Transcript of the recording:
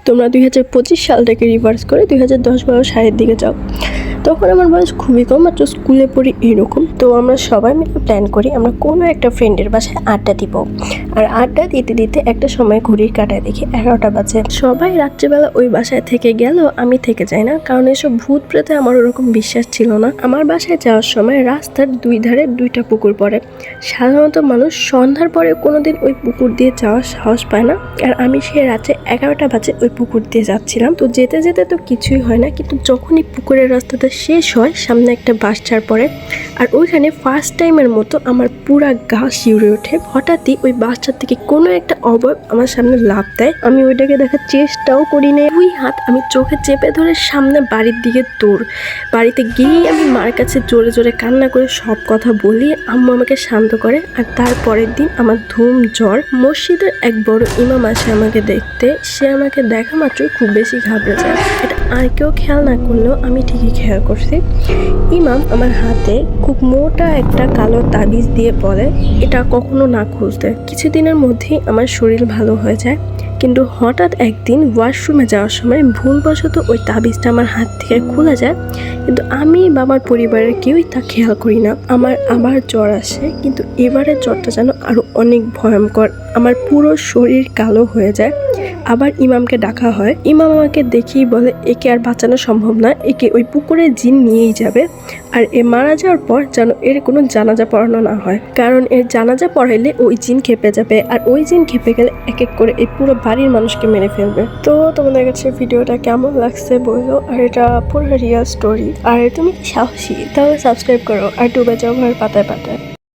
তোমরা 2025 সালটাকে রিভার্স করে 2010-12 সালের দিকে যাও। তখন আমার বয়স খুবই কম, মাত্র স্কুলে পড়ি এরকম। তো আমরা সবাই মিলে প্ল্যান করি আমরা কোনো একটা ফ্রেন্ডের বাসায় আড্ডা দিব। আর আড্ডা দিতে দিতে একটা সময় ঘড়ির কাঁটায় দেখি 11টা বাজে। সবাই রাত্রিবেলা ওই বাসায় থেকে গেলেও আমি থেকে যাই না, কারণ এসব ভূত প্রেতে আমার ওরকম বিশ্বাস ছিল না। আমার বাসায় যাওয়ার সময় রাস্তার দুই ধারে দুইটা পুকুর পড়ে। সাধারণত মানুষ সন্ধ্যার পরে কোনোদিন ওই পুকুর দিয়ে যাওয়ার সাহস পায় না। আর আমি সে রাতে 11টা বাজে ওই পুকুর দিয়ে যাচ্ছিলাম। তো যেতে যেতে তো কিছুই হয় না, কিন্তু যখনই পুকুরের রাস্তাটা শেষ হয় সামনে একটা বাস ছাড় পড়ে। আর ওইখানে ফার্স্ট টাইমের মতো আমার পুরা গা শিউরে ওঠে। হঠাৎই ওই বাসটার থেকে কোনো একটা অবয়ব আমার সামনে লাফ দেয়। আমি ওইটাকে দেখার চেষ্টাও করি না। দুই হাত আমি চোখে চেপে ধরে সামনে বাড়ির দিকে দৌড়। বাড়িতে গিয়েই আমি মার কাছে জোরে জোরে কান্না করে সব কথা বলি। আম্মু আমাকে শান্ত করে। আর তারপরের দিন আমার ধুম জ্বর। মসজিদের এক বড় ইমাম আসে আমাকে দেখতে। সে আমাকে দেখা মাত্রই খুব বেশি ঘাবড়ে যায়। এটা আর কেউ খেয়াল না করলেও আমি ঠিকই খেয়াল করছি। ইমাম আমার হাতে খুব মোটা একটা কালো তাবিজ দিয়ে বলে এটা কখনো না খুলতে। কিছুদিনের মধ্যেই আমার শরীর ভালো হয়ে যায়, কিন্তু হঠাৎ একদিন ওয়াশরুমে যাওয়ার সময় ভুলবশত ওই তাবিজটা আমার হাত থেকে খুলে যায়। কিন্তু আমি বা আমার পরিবারের কেউই তা খেয়াল করি না। আমার আবার জ্বর আসে, কিন্তু এবারের জ্বরটা যেন আরও অনেক ভয়ঙ্কর। আমার পুরো শরীর কালো হয়ে যায়। আবার ইমামকে ডাকা হয়। ইমাম আমাকে দেখেই বলে একে আর বাঁচানো সম্ভব না, একে ওই পুকুরে জিন নিয়েই যাবে। আর এ মারা যাওয়ার পর যেন এর কোনো জানাজা পড়ানো না হয়, কারণ এর জানাজা পড়াইলে ওই জিন খেপে যাবে। আর ওই জিন খেপে গেলে এক এক করে এই পুরো বাড়ির মানুষকে মেরে ফেলবে। তো তোমাদের কাছে ভিডিওটা কেমন লাগছে বলো। আর এটা পুরো রিয়েল স্টোরি। আর তুমি সাহসী তাহলে সাবস্ক্রাইব করো আর ডুবে যাও ঘরের পাতায় পাতায়।